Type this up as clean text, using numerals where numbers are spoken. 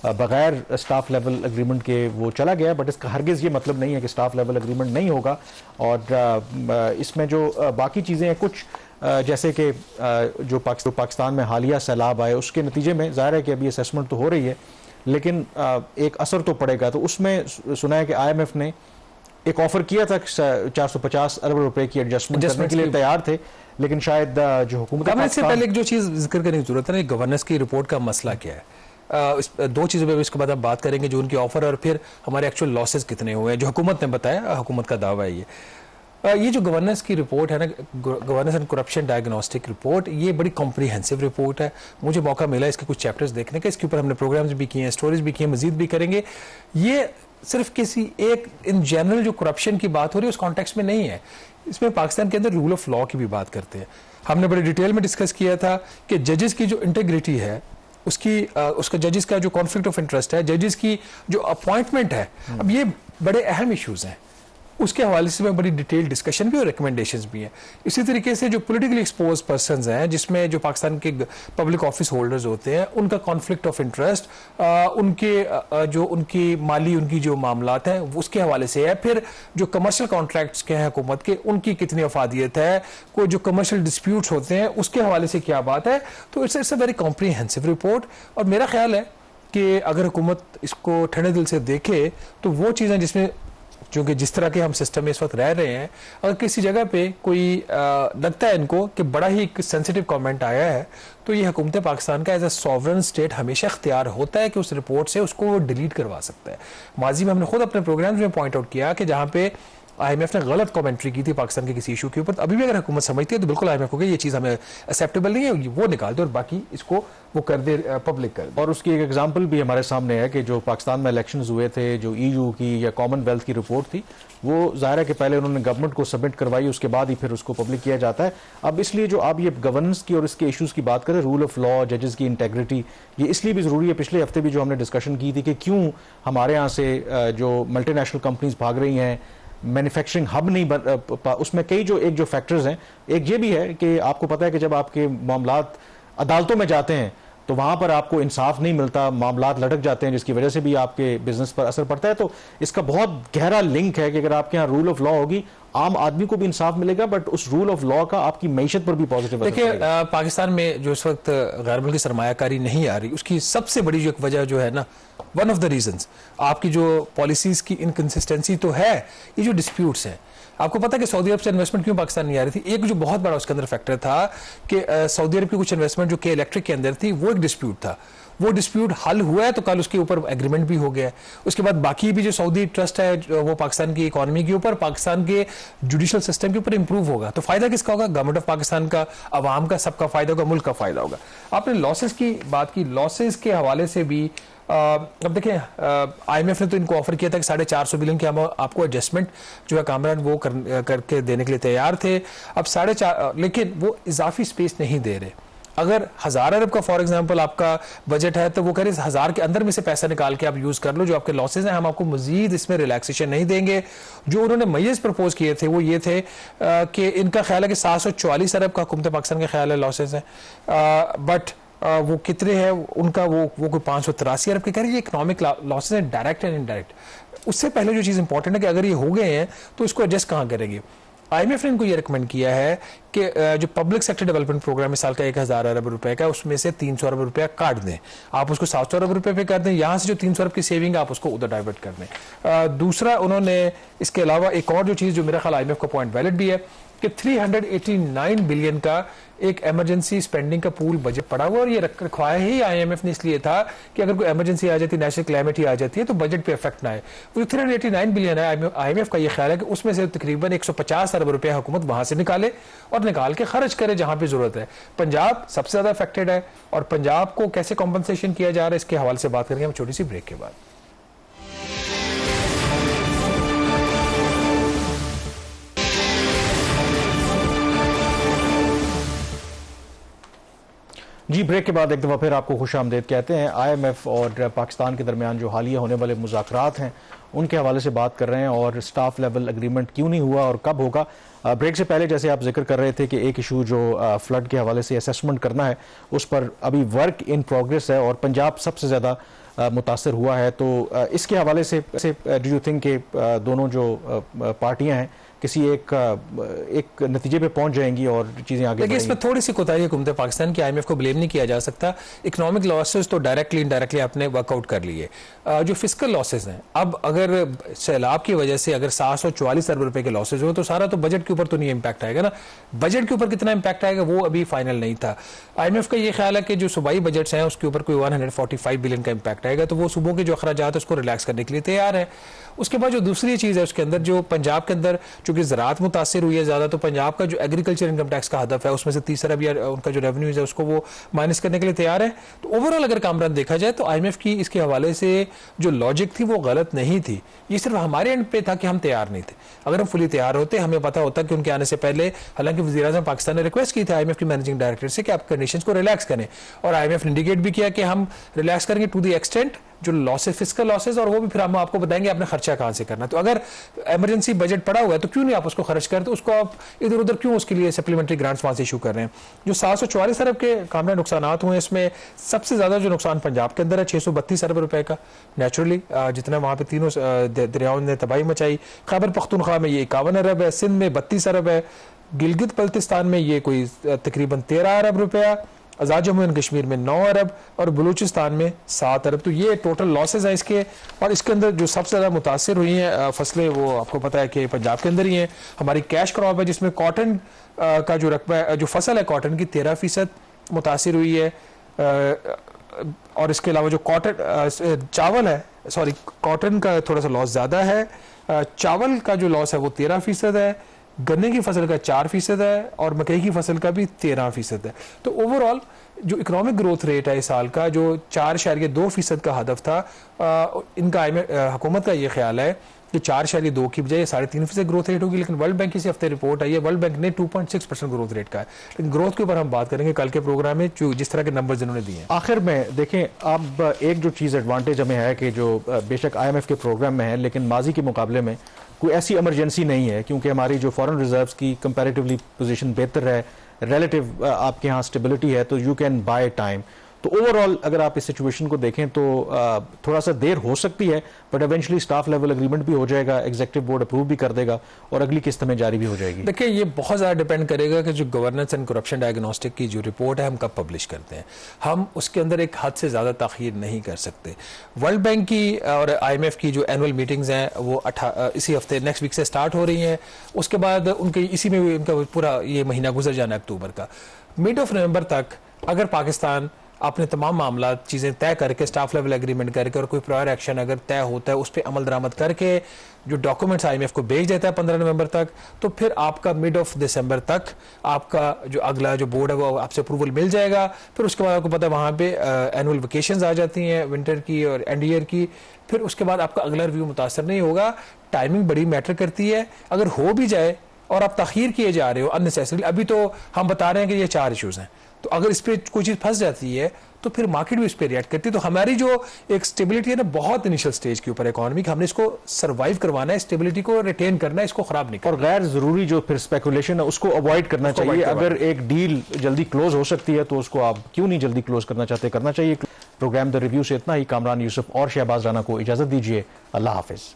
बगैर staff level agreement के वो चला गया, बट इसका हरगिज़ ये मतलब नहीं है कि स्टाफ लेवल एग्रीमेंट नहीं होगा। और इसमें जो बाकी चीज़ें हैं कुछ जैसे कि जो पाकिस्तान में हालिया सैलाब आए उसके नतीजे में ज़ाहिर है कि अभी असेसमेंट तो हो रही है, लेकिन एक असर तो पड़ेगा। तो उसमें सुना है कि IMF ने एक ऑफर किया था 450 अरब रुपए की एडजस्टमेंट करने के लिए तैयार थे, लेकिन शायद जो हुकूमत से पहले एक जो चीज़ जिक्र करने की जरूरत है ना, गवर्नेंस की रिपोर्ट का मसला क्या है। दो चीज़ों पे इसके बाद हम बात करेंगे, जो उनकी ऑफर और फिर हमारे एक्चुअल लॉसेस कितने हुए हैं, जो हुकूमत ने बताया, हुकूमत का दावा है ये जो गवर्नेंस की रिपोर्ट है ना, governance and corruption diagnostic report, ये बड़ी कॉम्प्रिहेंसिव रिपोर्ट है। मुझे मौका मिला इसके कुछ चैप्टर्स देखने का, इसके ऊपर हमने प्रोग्राम्स भी किए हैं, स्टोरीज भी किए हैं, मजीद भी करेंगे। ये सिर्फ किसी एक इन जनरल जो करप्शन की बात हो रही है उस कॉन्टेक्स्ट में नहीं है, इसमें पाकिस्तान के अंदर रूल ऑफ लॉ की भी बात करते हैं। हमने बड़े डिटेल में डिस्कस किया था कि जजेस की जो इंटेग्रिटी है उसका जजेस का जो कॉन्फ्लिक्ट ऑफ इंटरेस्ट है, जजेस की जो अपॉइंटमेंट है, अब ये बड़े अहम इश्यूज हैं, उसके हवाले से में बड़ी डिटेल डिस्कशन भी और रिकमेंडेशंस भी हैं। इसी तरीके से जो पॉलिटिकली एक्सपोज पर्संस हैं, जिसमें जो पाकिस्तान के पब्लिक ऑफिस होल्डर्स होते हैं, उनका कॉन्फ्लिक्ट ऑफ इंटरेस्ट, उनके जो उनकी माली उनकी जो मामलात हैं उसके हवाले से है। फिर जो कमर्शियल कॉन्ट्रैक्ट्स के हैं हुकूमत के, उनकी कितनी अफादियत है, कोई जो कमर्शियल डिस्प्यूट्स होते हैं उसके हवाले से क्या बात है। तो it's a very comprehensive report, और मेरा ख्याल है कि अगर हुकूमत इसको ठंडे दिल से देखे तो वो चीज़ें जिसमें क्योंकि जिस तरह के हम सिस्टम में इस वक्त रह रहे हैं, अगर किसी जगह पे कोई लगता है इनको कि बड़ा ही सेंसिटिव कमेंट आया है, तो ये हुकूमत पाकिस्तान का एज अ सॉवरन स्टेट हमेशा इख्तियार होता है कि उस रिपोर्ट से उसको वो डिलीट करवा सकता है। माजी में हमने खुद अपने प्रोग्राम्स में पॉइंट आउट किया कि जहाँ पे IMF ने गलत कमेंट्री की थी पाकिस्तान के किसी इशू के ऊपर, अभी भी अगर हुकूमत समझती है तो बिल्कुल IMF को ये चीज़ हमें एक्सेप्टेबल नहीं है, वो निकाल दे और बाकी इसको वो कर दे, पब्लिक कर दे। और उसकी एक एग्जांपल भी हमारे सामने है कि जो पाकिस्तान में इलेक्शंस हुए थे, जो EU की या कॉमनवेल्थ की रिपोर्ट थी, वो ज़ाहिर है कि पहले उन्होंने गवर्नमेंट को सबमिट करवाई, उसके बाद ही फिर उसको पब्लिक किया जाता है। अब इसलिए जो आप ये गवर्नेंस की और इसके इशूज़ की बात करें, रूल ऑफ लॉ, जजेस की इंटेग्रिटी, ये इसलिए भी ज़रूरी है। पिछले हफ्ते भी जो हमने डिस्कशन की थी कि क्यों हमारे यहाँ से जो मल्टीनेशनल कंपनीज भाग रही हैं, मैन्युफैक्चरिंग हब नहीं बन, उसमें कई जो फैक्टर्स हैं। एक ये भी है कि आपको पता है कि जब आपके मामलात अदालतों में जाते हैं तो वहां पर आपको इंसाफ नहीं मिलता, मामलात लटक जाते हैं, जिसकी वजह से भी आपके बिजनेस पर असर पड़ता है। तो इसका बहुत गहरा लिंक है कि अगर आपके यहाँ रूल ऑफ लॉ होगी, आम आदमी को भी इंसाफ मिलेगा, बट उस रूल ऑफ लॉ का आपकी मईशत पर भी पॉजिटिव असर पड़ेगा। देखिए, पाकिस्तान में जो इस वक्त गैर मुल्की सरमायाकारी नहीं आ रही, उसकी सबसे बड़ी जो वजह जो है ना, वन ऑफ द रीजंस आपकी जो पॉलिसीज की इनकंसिस्टेंसी तो है, ये जो डिस्प्यूट्स हैं। आपको पता है कि सऊदी अरब से इन्वेस्टमेंट क्यों पाकिस्तान नहीं आ रही थी? एक जो बहुत बड़ा उसके अंदर फैक्टर था कि सऊदी अरब की कुछ इन्वेस्टमेंट जो के इलेक्ट्रिक के अंदर थी, वो एक डिस्प्यूट था। वो डिस्प्यूट हल हुआ है तो कल उसके ऊपर एग्रीमेंट भी हो गया है। उसके बाद बाकी भी जो सऊदी ट्रस्ट है वो पाकिस्तान की इकोनॉमी के ऊपर, पाकिस्तान के जुडिशल सिस्टम के ऊपर इंप्रूव होगा। तो फायदा किसका होगा? गवर्नमेंट ऑफ पाकिस्तान का, अवाम का, सबका फायदा होगा, मुल्क का फायदा होगा। आपने लॉसेस की बात की, लॉसेस के हवाले से भी अब देखें, IMF ने तो इनको ऑफर किया था कि 450 बिलियन की हम आपको एडजस्टमेंट जो है कामरान वो करके देने के लिए तैयार थे। अब 4.5, लेकिन वो इजाफी स्पेस नहीं दे रहे। अगर 1000 अरब का फॉर एग्जांपल आपका बजट है तो वो कह रहे 1000 के अंदर में से पैसा निकाल के आप यूज कर लो, जो आपके लॉसेज हैं हम आपको मजीद इसमें रिलैक्सेशन नहीं देंगे। जो उन्होंने मय्यज प्रपोज किए थे वो ये थे कि इनका ख्याल है कि 744 अरब का हुकूमत पाकिस्तान का ख्याल है लॉसेज है, बट वो कितने हैं उनका, वो कोई 583 अरब के कह रहे हैं। ये इकोनॉमिक लॉसेज है, डायरेक्ट एंड इनडायरेक्ट। उससे पहले जो चीज़ इंपॉर्टेंट है कि अगर ये हो गए हैं तो इसको एडजस्ट कहाँ करेंगे? IMF ने इनको ये रिकमेंड किया है कि जो पब्लिक सेक्टर डेवलपमेंट प्रोग्राम इस साल का 1000 अरब रुपए का, उसमें से 300 अरब रुपया काट दें, आप उसको 700 अरब रुपए पे कर दें। यहाँ से जो 300 अरब की सेविंग आप उसको उधर डाइवर्ट कर दें। दूसरा, उन्होंने इसके अलावा एक और जो चीज़ जो मेरा ख्याल IMF का पॉइंट वैलिड भी है कि 389 बिलियन का एक इमरजेंसी स्पेंडिंग का पूल बजट पड़ा हुआ, और ये रखवाया ही IMF ने इसलिए था कि अगर कोई इमरजेंसी आ जाती, नेशनल क्लाइमेटी आ जाती है तो बजट पे इफेक्ट ना आए। वो 389 बिलियन है, IMF का ये ख्याल है कि उसमें से तकरीबन 150 अरब रुपया हुकूमत वहां से निकाले और निकाल के खर्च करे जहां पे जरूरत है। पंजाब सबसे ज्यादा अफेक्टेड है, और पंजाब को कैसे कॉम्पनसेशन किया जा रहा है इसके हवाले से बात करेंगे हम छोटी सी ब्रेक के बाद। जी, ब्रेक के बाद एक दफ़ा फिर आपको खुश आमदेद कहते हैं। IMF और पाकिस्तान के दरमियान जो हालिया होने वाले मुज़ाकरात हैं उनके हवाले से बात कर रहे हैं, और स्टाफ लेवल एग्रीमेंट क्यों नहीं हुआ और कब होगा। ब्रेक से पहले जैसे आप जिक्र कर रहे थे कि एक इशू जो फ्लड के हवाले से असेसमेंट करना है, उस पर अभी वर्क इन प्रोग्रेस है, और पंजाब सबसे ज़्यादा मुतासर हुआ है। तो इसके हवाले से डू यू थिंक कि दोनों जो पार्टियां हैं किसी एक नतीजे पे पहुंच जाएंगी और चीजें आगे देखिए, इसमें थोड़ी सी कोताही हुकूमत पाकिस्तान की, IMF को ब्लेम नहीं किया जा सकता। इकोनॉमिक लॉसेस तो डायरेक्टली इनडायरेक्टली आपने वर्कआउट कर लिए। जो फिस्कल लॉसेस हैं, अब अगर सैलाब की वजह से अगर 744 अरब रुपए के लॉसेज हो तो सारा तो बजट के ऊपर तो नहीं इंपैक्ट आएगा ना। बजट के ऊपर कितना इंपैक्ट आएगा वो अभी फाइनल नहीं था। IMF का ये ख्याल है कि जो सूबाई बजट्स हैं उसके ऊपर कोई 145 बिलियन का इंपैक्ट आएगा, तो वो सूबों के जो अखराजात है उसको रिलैक्स करने के लिए तैयार है। उसके बाद जो दूसरी चीज़ है उसके अंदर जो पंजाब के अंदर चूंकि ज़राअत मुतासिर हुई है ज़्यादा, तो पंजाब का जो एग्रीकल्चर इनकम टैक्स का हदफ है उसमें से 30 अरब या उनका जो रेवेन्यूज है उसको वो माइनस करने के लिए तैयार है। तो ओवरऑल अगर कामरान देखा जाए तो IMF की इसके हवाले से जो लॉजिक थी वो गलत नहीं थी। ये सिर्फ हमारे एंड पे था कि हम तैयार नहीं थे। अगर हम फुली तैयार होते, हमें पता होता कि उनके आने से पहले, हालांकि वज़ीर-ए-आज़म पाकिस्तान ने रिक्वेस्ट की थी IMF की मैनेजिंग डायरेक्टर से कि आप कंडीशंस को रिलैक्स करें, और IMF ने इंडिकेट भी किया कि हम रिलैक्स करेंगे टू द एक्सटेंट जो लॉसेस, फिस्कल लॉसेस, और वो भी फिर हम आपको बताएंगे आपने खर्चा कहां से करना। तो अगर इमरजेंसी बजट पड़ा हुआ है तो क्यों नहीं आप उसको खर्च करते, तो उसको आप इधर उधर क्यों उसके लिए सप्लीमेंट्री ग्रांट्स वहां से इशू कर रहे हैं। जो 744 अरब के कामयाब नुकसान हुए, इसमें सबसे ज्यादा जो नुकसान पंजाब के अंदर है 632 अरब रुपए का। नेचुरली जितना वहां पे तीनों दरियाओं ने तबाही मचाई। खैबर पख्तूनख्वा में ये 51 अरब है, सिंध में 32 अरब है, गिलगित बल्तिस्तान में ये कोई तकरीबन 13 अरब रुपया, आज़ाद जम्मू एंड कश्मीर में 9 अरब और बलूचिस्तान में 7 अरब। तो ये टोटल लॉसेज हैं इसके। और इसके अंदर जो सबसे ज़्यादा मुतासिर हुई हैं फसलें वो आपको पता है कि पंजाब के अंदर ही हैं। हमारी कैश क्रॉप है जिसमें कॉटन का जो रकबा है, जो फसल है कॉटन की 13% मुतासिर हुई है। और इसके अलावा जो कॉटन चावल है, सॉरी कॉटन का थोड़ा सा लॉस ज़्यादा है। चावल का जो लॉस है वो 13% है, गन्ने की फसल का 4% है और मकई की फसल का भी 13% है। तो ओवरऑल जो इकोनॉमिक ग्रोथ रेट है इस साल का जो 4.2% का हदफ था, इनका हुकूमत का ये ख्याल है कि 4.2 की बजाय 3.5% ग्रोथ रेट होगी। लेकिन वर्ल्ड बैंक इसी हफ्ते रिपोर्ट आई है, वर्ल्ड बैंक ने 2.6% ग्रोथ रेट का है। लेकिन ग्रोथ के ऊपर हम बात करेंगे कल के प्रोग्राम में, जो जिस तरह के नंबर्स इन्होंने दिए हैं। आखिर में देखें, अब एक जो चीज़ एडवांटेज हमें है कि जो बेशक IMF के प्रोग्राम में है, लेकिन माजी के मुकाबले में कोई ऐसी इमरजेंसी नहीं है, क्योंकि हमारी जो फॉरेन रिजर्व्स की कंपैरेटिवली पोजीशन बेहतर है, रिलेटिव आपके यहाँ स्टेबिलिटी है, तो यू कैन बाय टाइम। तो ओवरऑल अगर आप इस सिचुएशन को देखें तो थोड़ा सा देर हो सकती है, but eventually staff level agreement भी हो जाएगा, एग्जीक्यूटिव बोर्ड अप्रूव भी कर देगा और अगली किस्त में जारी भी हो जाएगी। देखिए, ये बहुत ज़्यादा डिपेंड करेगा कि जो गवर्नेंस एंड करप्शन डायग्नोस्टिक की जो रिपोर्ट है हम कब पब्लिश करते हैं। हम उसके अंदर एक हद से ज़्यादा ताख़ीर नहीं कर सकते। वर्ल्ड बैंक की और IMF की जो एनुअल मीटिंग्स हैं वो इसी हफ्ते नेक्स्ट वीक से स्टार्ट हो रही हैं। उसके बाद उनके इसी में उनका पूरा ये महीना गुजर जाना है अक्टूबर का। मिड ऑफ नवंबर तक अगर पाकिस्तान अपने तमाम मामला चीज़ें तय करके, स्टाफ लेवल एग्रीमेंट करके और कोई प्रायर एक्शन अगर तय होता है उस पर अमल दरामद करके जो डॉक्यूमेंट्स IMF को भेज देता है 15 नवंबर तक, तो फिर आपका मिड ऑफ दिसंबर तक आपका जो अगला जो बोर्ड है वो आपसे अप्रूवल मिल जाएगा। फिर उसके बाद आपको पता है वहाँ पे एनुअल वेकेशंस आ जाती हैं, विंटर की और एंड ईयर की। फिर उसके बाद आपका अगला रिव्यू मुतासर नहीं होगा। टाइमिंग बड़ी मैटर करती है। अगर हो भी जाए और आप ताख़ीर किए जा रहे हो अननेसेसरी, अभी तो हम बता रहे हैं कि ये 4 इशूज़ हैं, तो अगर इस पर कोई चीज़ फंस जाती है तो फिर मार्केट भी इस पर रिएक्ट करती है। तो हमारी जो एक स्टेबिलिटी है ना, बहुत इनिशियल स्टेज के ऊपर इकोनॉमी की, हमने इसको सर्वाइव करवाना है, स्टेबिलिटी को रिटेन करना है, इसको खराब नहीं करना। और गैर जरूरी जो फिर स्पेकुलेशन है उसको अवॉइड करना चाहिए। अगर एक डील जल्दी क्लोज हो सकती है तो उसको आप क्यों नहीं जल्दी क्लोज करना चाहते, करना चाहिए। प्रोग्राम द रिव्यू से इतना ही। कामरान यूसुफ और शहबाज राना को इजाजत दीजिए। अल्लाह हाफिज।